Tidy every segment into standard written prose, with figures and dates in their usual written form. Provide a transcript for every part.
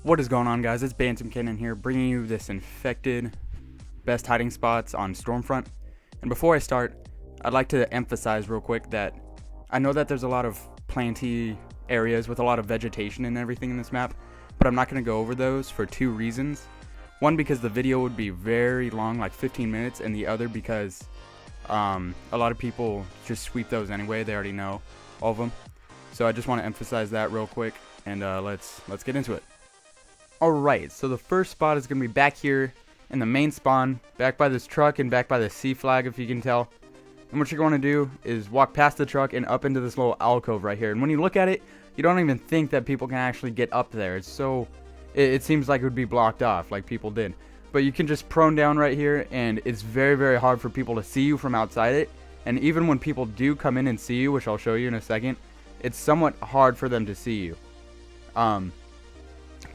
What is going on, guys? It's BantamCannon here, bringing you this infected best hiding spots on Stormfront. And before I start, I'd like to emphasize real quick that I know that there's a lot of planty areas with a lot of vegetation and everything in this map, but I'm not going to go over those for two reasons. One, because the video would be very long, like 15 minutes, and the other because a lot of people just sweep those anyway. They already know all of them. So I just want to emphasize that real quick, and let's get into it. Alright, so the first spot is going to be back here in the main spawn, back by this truck and back by the C flag, if you can tell. And what you're going to do is walk past the truck and up into this little alcove right here. And when you look at it, you don't even think that people can actually get up there. It's so, it seems like it would be blocked off like people did. But you can just prone down right here, and it's very, very hard for people to see you from outside it. And even when people do come in and see you, which I'll show you in a second, it's somewhat hard for them to see you.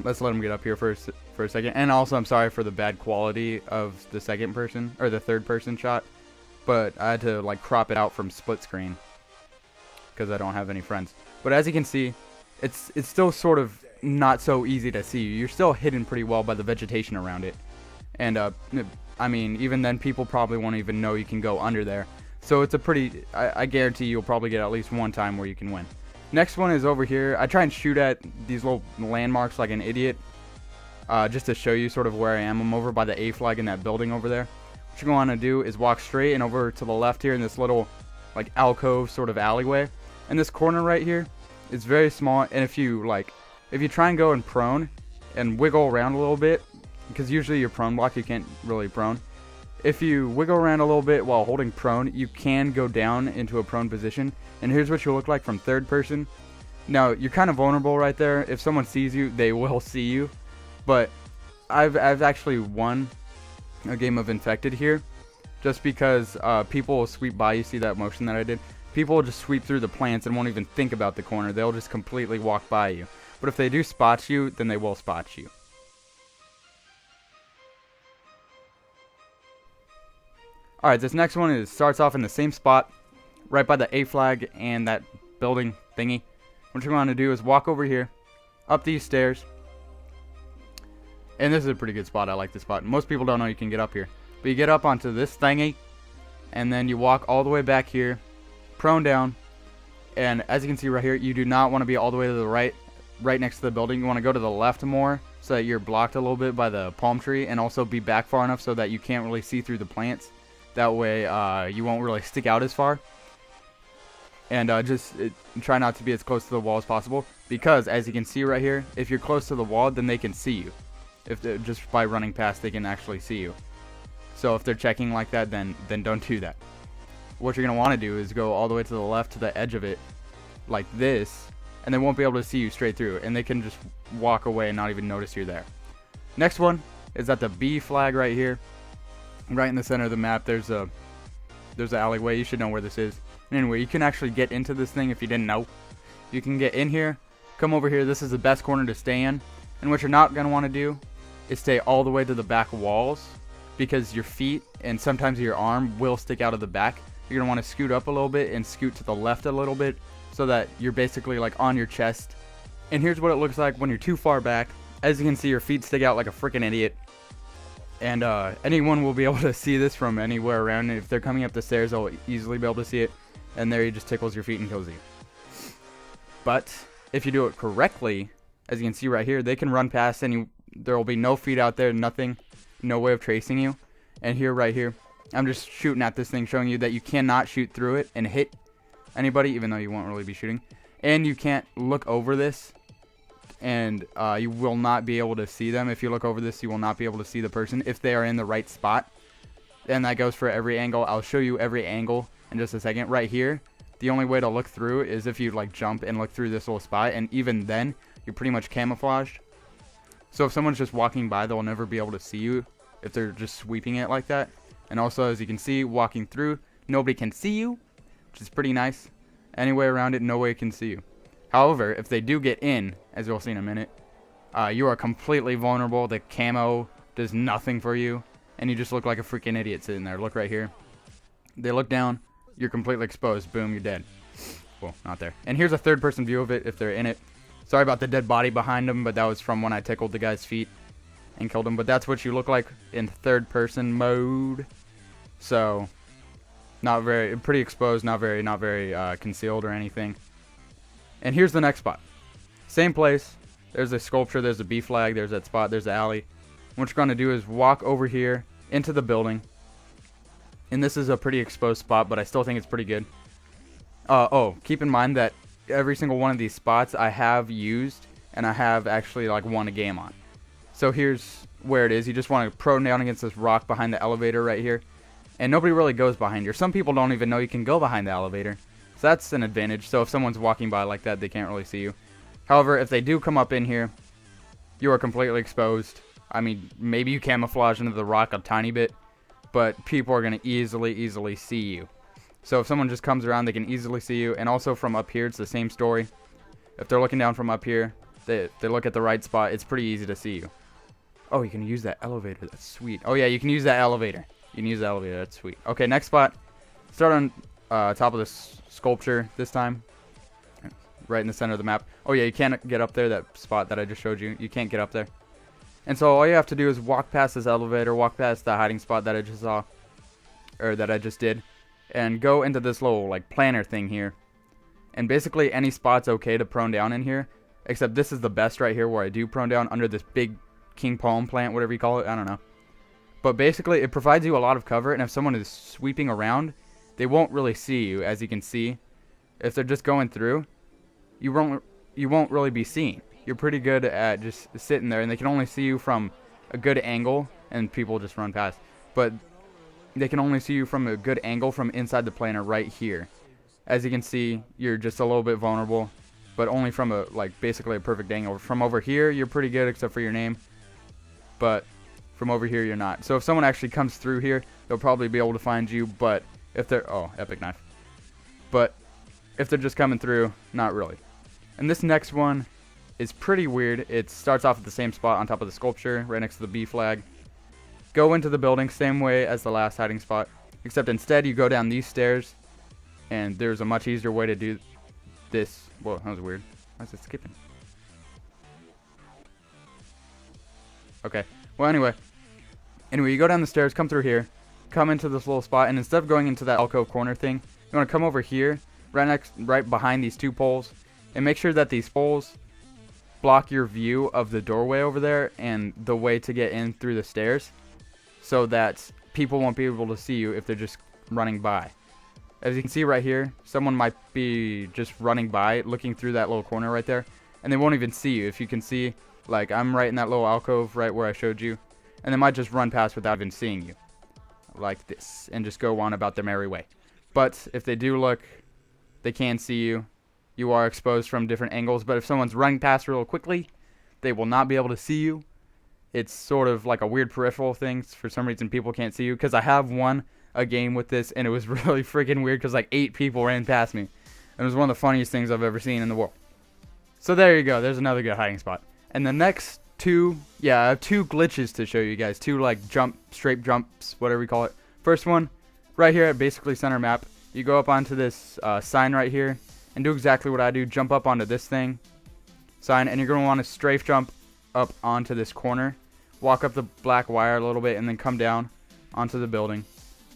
Let's let him get up here for a second. And also, I'm sorry for the bad quality of the second person, or the third person shot. But I had to like crop it out from split screen because I don't have any friends. But as you can see, it's still sort of not so easy to see you. You're still hidden pretty well by the vegetation around it. And I mean, even then people probably won't even know you can go under there. So it's a pretty, I guarantee you'll probably get at least one time where you can win. Next one is over here. I try and shoot at these little landmarks like an idiot, just to show you sort of where I am. I'm over by the A flag in that building over there. What you're going to do is walk straight and over to the left here in this little like alcove sort of alleyway. And this corner right here is very small. And if you try and go in prone and wiggle around a little bit, because usually you're prone block, you can't really prone. If you wiggle around a little bit while holding prone, you can go down into a prone position. And here's what you look like from third person. Now, you're kind of vulnerable right there. If someone sees you, they will see you. But I've actually won a game of Infected here, just because people will sweep by. You see that motion that I did? People will just sweep through the plants and won't even think about the corner. They'll just completely walk by you. But if they do spot you, then they will spot you. Alright, this next one starts off in the same spot, right by the A flag and that building thingy. What you're going to do is walk over here, up these stairs. And this is a pretty good spot. I like this spot. Most people don't know you can get up here. But you get up onto this thingy, and then you walk all the way back here, prone down. And as you can see right here, you do not want to be all the way to the right next to the building. You want to go to the left more, so that you're blocked a little bit by the palm tree, and also be back far enough so that you can't really see through the plants. That way you won't really stick out as far. And just try not to be as close to the wall as possible, because as you can see right here, if you're close to the wall, then they can see you. If just by running past, they can actually see you. So if they're checking like that, then don't do that. What you're going to want to do is go all the way to the left to the edge of it, like this, and they won't be able to see you straight through, and they can just walk away and not even notice you're there. Next one is at the B flag right here. Right in the center of the map, there's an alleyway. You should know where this is. Anyway, you can actually get into this thing if you didn't know. You can get in here, come over here. This is the best corner to stay in. And what you're not going to want to do is stay all the way to the back walls, because your feet and sometimes your arm will stick out of the back. You're going to want to scoot up a little bit and scoot to the left a little bit, so that you're basically like on your chest. And here's what it looks like when you're too far back. As you can see, your feet stick out like a freaking idiot. And anyone will be able to see this from anywhere around. And if they're coming up the stairs, they'll easily be able to see it. And there he just tickles your feet and kills you. But if you do it correctly, as you can see right here, they can run past and there will be no feet out there, nothing, no way of tracing you. And here, right here, I'm just shooting at this thing, showing you that you cannot shoot through it and hit anybody, even though you won't really be shooting. And you can't look over this, and you will not be able to see them. If you look over this, you will not be able to see the person if they are in the right spot. And that goes for every angle. I'll show you every angle in just a second. Right here, the only way to look through is if you like jump and look through this little spot, and even then you're pretty much camouflaged. So if someone's just walking by, they'll never be able to see you if they're just sweeping it like that. And also, as you can see, walking through, nobody can see you, which is pretty nice. Any way around it, no way can see you. However, if they do get in, as you'll see in a minute, you are completely vulnerable. The camo does nothing for you, and you just look like a freaking idiot sitting there. Look right here. They look down, you're completely exposed. Boom, you're dead. Well, not there. And here's a third person view of it if they're in it. Sorry about the dead body behind him, but that was from when I tickled the guy's feet and killed him. But that's what you look like in third person mode. So, pretty exposed, not very concealed or anything. And here's the next spot. Same place. There's a sculpture, there's a B flag, there's that spot, there's the alley. What you're going to do is walk over here into the building. And this is a pretty exposed spot, but I still think it's pretty good. Oh, keep in mind that every single one of these spots I have used, and I have actually like won a game on. So here's where it is. You just want to prone down against this rock behind the elevator right here. And nobody really goes behind here. Some people don't even know you can go behind the elevator. So that's an advantage. So if someone's walking by like that, they can't really see you. However, if they do come up in here, you are completely exposed. I mean, maybe you camouflage into the rock a tiny bit, but people are going to easily see you. So if someone just comes around, they can easily see you. And also from up here, it's the same story. If they're looking down from up here, they look at the right spot, it's pretty easy to see you. Oh, you can use that elevator. That's sweet. Oh, yeah, you can use that elevator. You can use the elevator. That's sweet. Okay, next spot. Start on top of this sculpture this time. Right in the center of the map. Oh, yeah, you can't get up there. That spot that I just showed you. You can't get up there. And so all you have to do is walk past this elevator, walk past the hiding spot that I just saw. Or that I just did. And go into this little, like, planter thing here. And basically any spot's okay to prone down in here. Except this is the best right here where I do prone down under this big king palm plant, whatever you call it. I don't know. But basically it provides you a lot of cover. And if someone is sweeping around, they won't really see you, as you can see. If they're just going through, you won't really be seen. You're pretty good at just sitting there, and they can only see you from a good angle, and people just run past. But they can only see you from a good angle from inside the planter right here. As you can see, you're just a little bit vulnerable, but only from a, like, basically a perfect angle. From over here, you're pretty good except for your name, but from over here, you're not. So if someone actually comes through here, they'll probably be able to find you, but if they're, oh, epic knife. But if they're just coming through, not really. And this next one is pretty weird. It starts off at the same spot on top of the sculpture, right next to the B flag. Go into the building, same way as the last hiding spot, except instead you go down these stairs, and there's a much easier way to do this. Whoa, that was weird. Why is it skipping? Okay, well anyway, you go down the stairs, come through here, come into this little spot, and instead of going into that alcove corner thing, you want to come over here, right behind these two poles, and make sure that these poles block your view of the doorway over there and the way to get in through the stairs, so that people won't be able to see you if they're just running by. As you can see right here, someone might be just running by, looking through that little corner right there, and they won't even see you. If you can see, like, I'm right in that little alcove right where I showed you, and they might just run past without even seeing you, like this, and just go on about their merry way. But if they do look, they can see you. You are exposed from different angles, but if someone's running past real quickly, they will not be able to see you. It's sort of like a weird peripheral thing. For some reason, people can't see you, because I have won a game with this, and it was really freaking weird, because like 8 people ran past me. It was one of the funniest things I've ever seen in the world. So there you go. There's another good hiding spot. And the next two, yeah, I have 2 glitches to show you guys. 2 like straight jumps, whatever you call it. First one, right here at basically center map. You go up onto this sign right here, and do exactly what I do. Jump up onto this thing, sign, and you're going to want to strafe jump up onto this corner. Walk up the black wire a little bit, and then come down onto the building.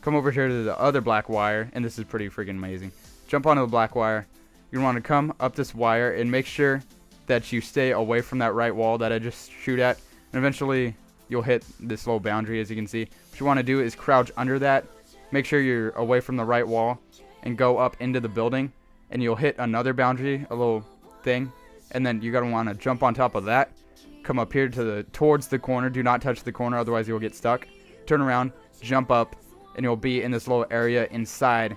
Come over here to the other black wire, and this is pretty freaking amazing. Jump onto the black wire. You want to come up this wire, and make sure that you stay away from that right wall that I just shoot at. And eventually, you'll hit this little boundary, as you can see. What you want to do is crouch under that. Make sure you're away from the right wall, and go up into the building. And you'll hit another boundary, a little thing, and then you're gonna want to jump on top of that. Come up here to towards the corner. Do not touch the corner, otherwise you'll get stuck. Turn around, jump up, and you'll be in this little area inside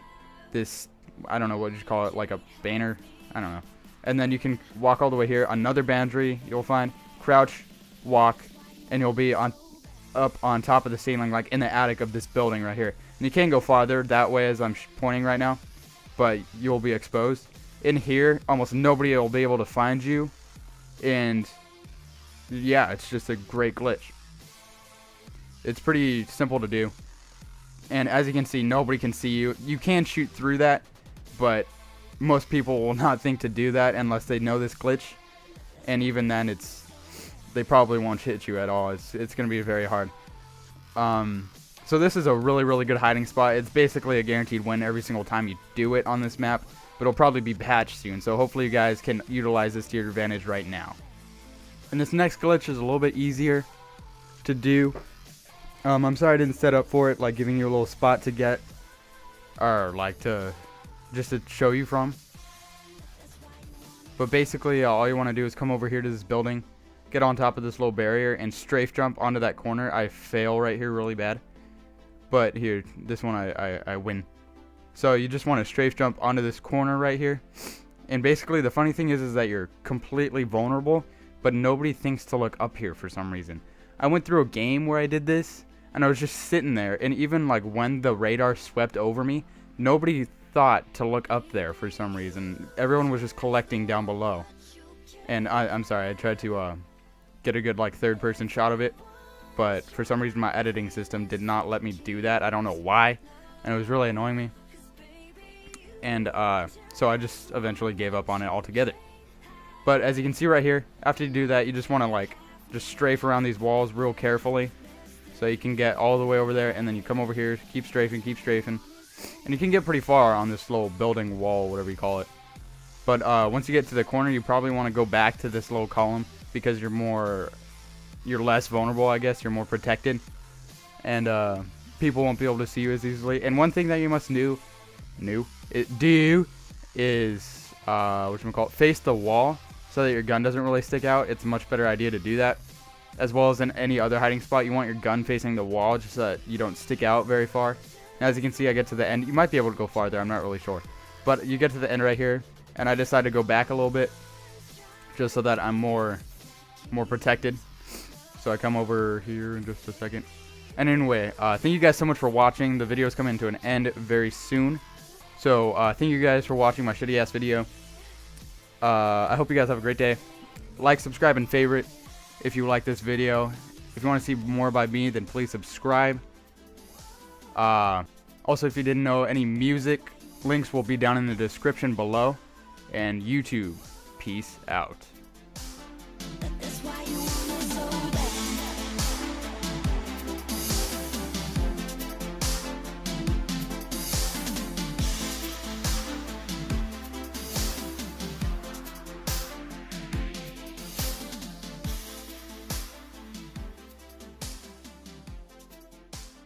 this. I don't know what you call it, like a banner. I don't know. And then you can walk all the way here. Another boundary you'll find. Crouch, walk, and you'll be up on top of the ceiling, like in the attic of this building right here. And you can go farther that way, as I'm pointing right now, but you'll be exposed. In here, almost nobody will be able to find you, and yeah, it's just a great glitch. It's pretty simple to do, and as you can see, nobody can see you. You can shoot through that, but most people will not think to do that unless they know this glitch. and even then they probably won't hit you at all. It's going to be very hard. So this is a really, really good hiding spot. It's basically a guaranteed win every single time you do it on this map, but it'll probably be patched soon, so hopefully you guys can utilize this to your advantage right now. And this next glitch is a little bit easier to do. I'm sorry I didn't set up for it, like giving you a little spot to get, or like just to show you from. But basically, all you want to do is come over here to this building, get on top of this little barrier, and strafe jump onto that corner. I fail right here really bad, but here, this one I win. So you just want to strafe jump onto this corner right here. And basically, the funny thing is that you're completely vulnerable, but nobody thinks to look up here for some reason. I went through a game where I did this, and I was just sitting there, and even like when the radar swept over me, nobody thought to look up there for some reason. Everyone was just collecting down below. And I'm sorry, I tried to get a good like third-person shot of it, but for some reason my editing system did not let me do that. I don't know why, and it was really annoying me. And so I just eventually gave up on it altogether. But as you can see right here, after you do that, you just want to like just strafe around these walls real carefully, so you can get all the way over there, and then you come over here, keep strafing, and you can get pretty far on this little building wall, whatever you call it. But once you get to the corner, you probably want to go back to this little column, because you're less vulnerable, I guess. You're more protected, and people won't be able to see you as easily. And one thing that you must do is face the wall, so that your gun doesn't really stick out. It's a much better idea to do that. As well as in any other hiding spot, you want your gun facing the wall, just so that you don't stick out very far. Now, as you can see, I get to the end. You might be able to go farther, I'm not really sure, but you get to the end right here, and I decided to go back a little bit, just so that I'm more protected. So I come over here in just a second. And anyway, thank you guys so much for watching. The video is coming to an end very soon. So thank you guys for watching my shitty ass video. I hope you guys have a great day. Like, subscribe, and favorite if you like this video. If you want to see more by me, then please subscribe. Also, if you didn't know, any music links will be down in the description below. And YouTube, peace out.